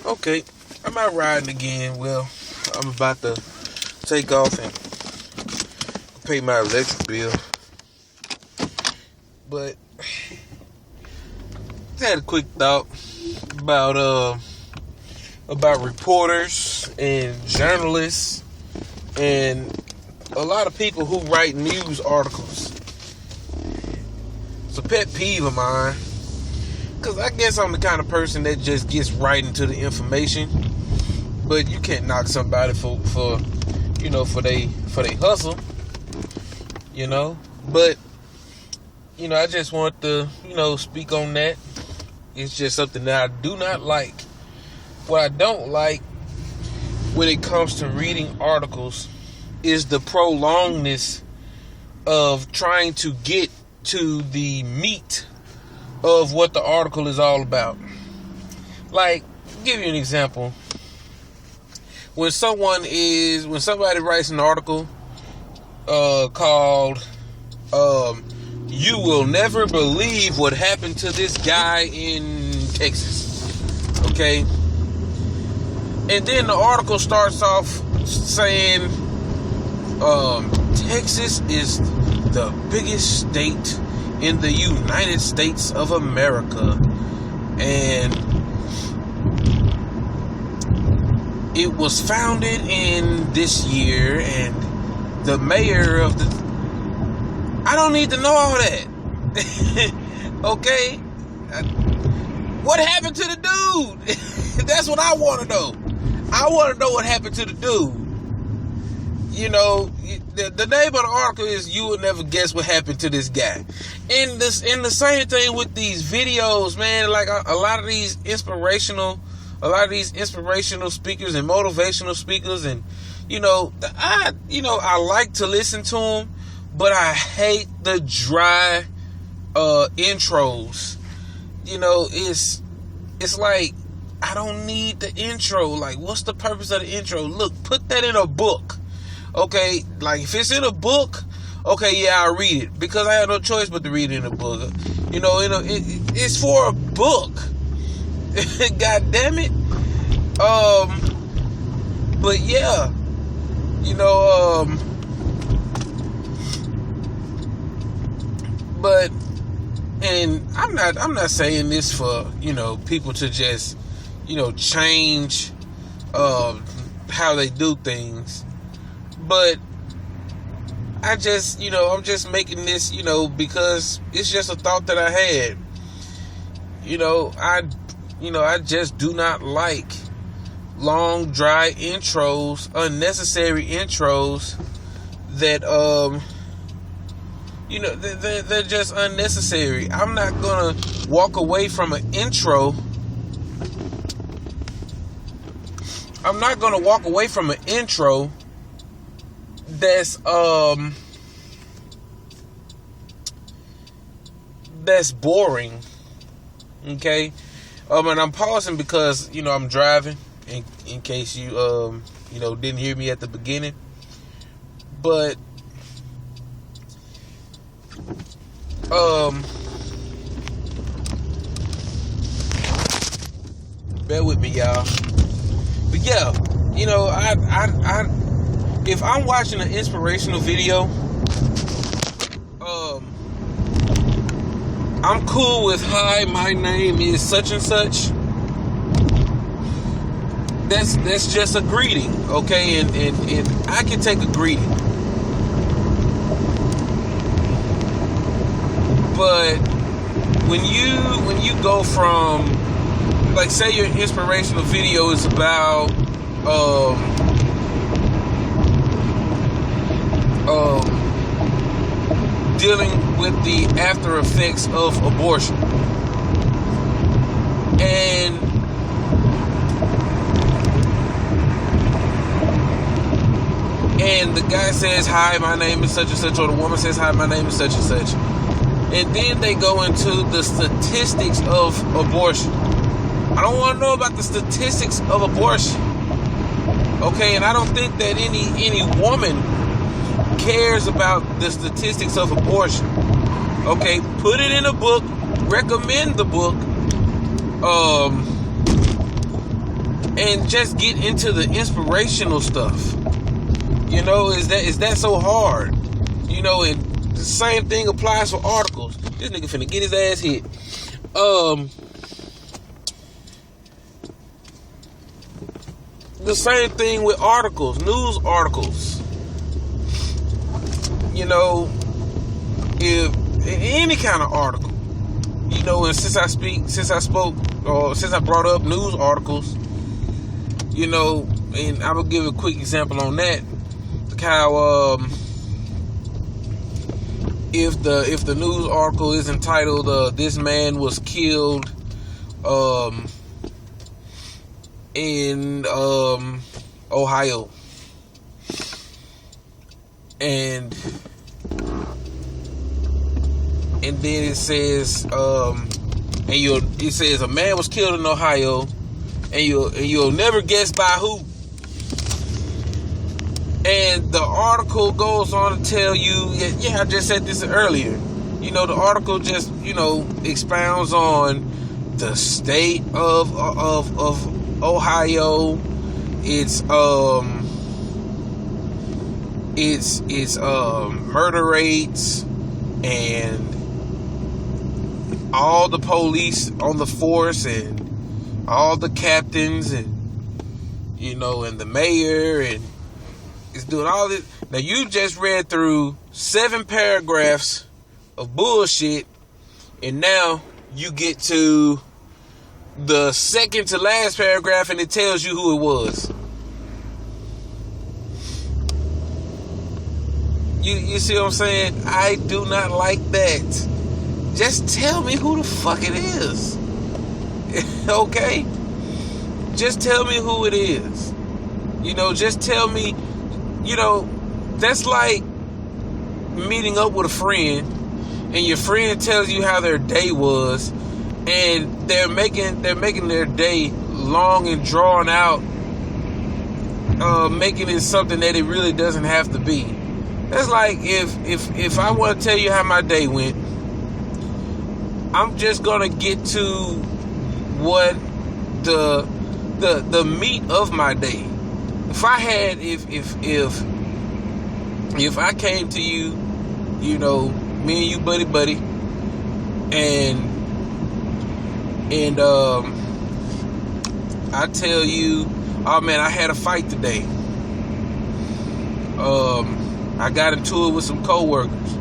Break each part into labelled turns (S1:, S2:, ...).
S1: Okay, I'm out riding again. Well, I'm about to take off and pay my electric bill. But I had a quick thought about reporters and journalists and a lot of people who write news articles. It's a pet peeve of mine. Because I guess I'm the kind of person that just gets right into the information. But you can't knock somebody for they hustle. But, I just want to, speak on that. It's just something that I do not like. What I don't like when it comes to reading articles is the prolongedness of trying to get to the meat of what the article is all about. Like, I'll give you an example. When somebody writes an article called "You Will Never Believe What Happened to This Guy in Texas," okay? And then the article starts off saying Texas is the biggest state in the United States of America, and it was founded in this year, and the mayor of I don't need to know all that. Okay? What happened to the dude? That's what I want to know. I want to know what happened to the dude. The name of the article is "You Will Never Guess What Happened to This Guy." And the same thing with these videos, man. Like a lot of these inspirational speakers and motivational speakers, and I like to listen to them, but I hate the dry intros. It's like, I don't need the intro. Like, what's the purpose of the intro? Look, put that in a book. Okay, like if it's in a book, okay, yeah, I'll read it because I have no choice but to read it in a book. It's for a book. God damn it. But yeah, but and I'm not saying this for people to just change how they do things. But I just, I'm just making this, because it's just a thought that I had. I just do not like long, dry intros, unnecessary intros that, they're just unnecessary. I'm not gonna walk away from an intro. I'm not gonna walk away from an intro that's boring. Okay? And I'm pausing because, I'm driving in case you didn't hear me at the beginning. But bear with me, y'all. But yeah, I if I'm watching an inspirational video, I'm cool with "Hi, my name is such and such." That's just a greeting, okay? And I can take a greeting. But when you go from, like, say your inspirational video is about dealing with the after effects of abortion, and the guy says, "Hi, my name is such and such," or the woman says, "Hi, my name is such and such," and then they go into the statistics of abortion. I don't want to know about the statistics of abortion, okay? And I don't think that any woman cares about the statistics of abortion. Okay, put it in a book, recommend the book, and just get into the inspirational stuff. You know, is that so hard? You know, and the same thing applies for articles. This nigga finna get his ass hit. The same thing with articles, news articles. You know, if any kind of article, you know, and since I brought up news articles, you know, and I will give a quick example on that. Like how if the news article is entitled "This man was killed in Ohio," and then it says it says a man was killed in Ohio, and you'll never guess by who. And the article goes on to tell you, yeah, I just said this earlier. You know, the article just, you know, expounds on the state of Ohio. It's murder rates and all the police on the force and all the captains and, you know, and the mayor, and it's doing all this. Now, you just read through 7 paragraphs of bullshit, and now you get to the second to last paragraph and it tells you who it was. You see what I'm saying? I do not like that. Just tell me who the fuck it is. Okay? Just tell me who it is. You know, just tell me. You know, that's like meeting up with a friend and your friend tells you how their day was, and they're making their day long and drawn out, making it something that it really doesn't have to be. That's like if I want to tell you how my day went, I'm just gonna get to what the meat of my day. If I had, if I came to you, you know, me and you buddy, and I tell you, oh man, I had a fight today. I got into it with some coworkers,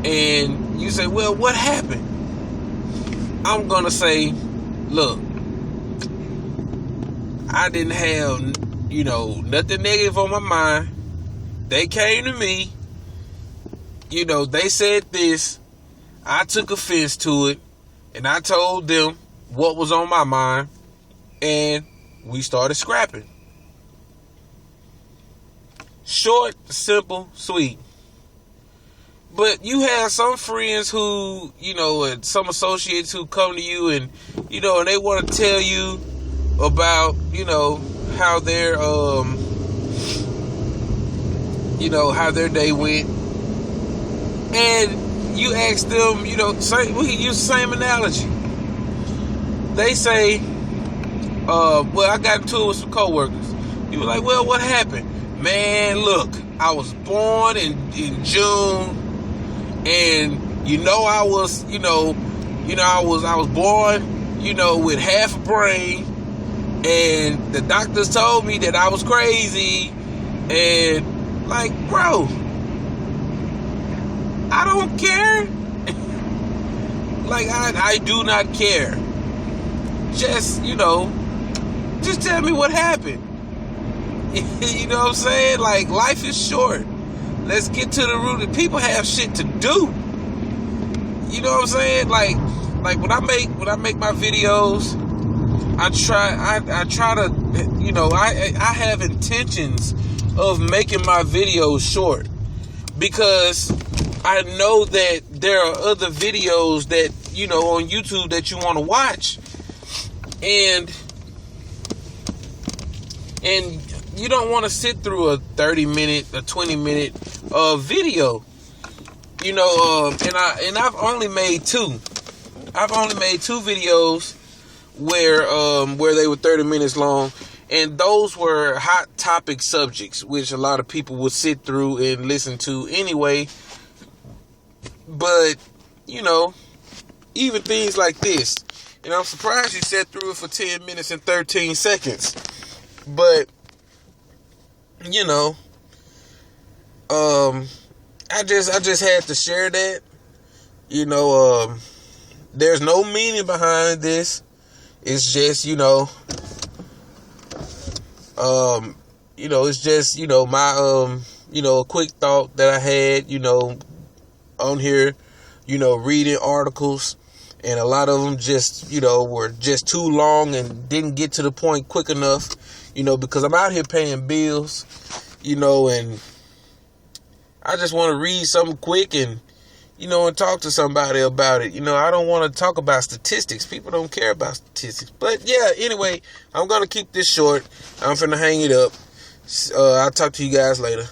S1: and you say, well, what happened? I'm gonna say, look, I didn't have, you know, nothing negative on my mind. They came to me, you know, they said this, I took offense to it, and I told them what was on my mind, and we started scrapping. Short, simple, sweet. But you have some friends who, you know, and some associates who come to you and, you know, and they want to tell you about, you know, how their, you know, how their day went. And you ask them, you know, we can use the same analogy. They say, well, I got into it with some coworkers. You were like, well, what happened? Man, look, I was born in June, and you know I was born, you know, with half a brain, and the doctors told me that I was crazy, and like, bro, I don't care. Like, I do not care. Just, you know, just tell me what happened. You know what I'm saying? Like, life is short. Let's get to the root. People have shit to do. You know what I'm saying? Like when I make my videos, I try to, you know, I have intentions of making my videos short, because I know that there are other videos that, you know, on YouTube that you want to watch, and you don't want to sit through a 30-minute, a 20-minute video, you know. And I've only made 2. I've only made 2 videos. where they were 30 minutes long, and those were hot topic subjects, which a lot of people would sit through and listen to anyway. But, even things like this, and I'm surprised you sat through it for 10 minutes and 13 seconds. But, I just had to share that. There's no meaning behind this. It's just, it's just, my, a quick thought that I had, on here, reading articles, and a lot of them just, were just too long and didn't get to the point quick enough, because I'm out here paying bills, and I just want to read something quick and, and talk to somebody about it. I don't want to talk about statistics. People don't care about statistics. But yeah, anyway, I'm going to keep this short. I'm finna hang it up. I'll talk to you guys later.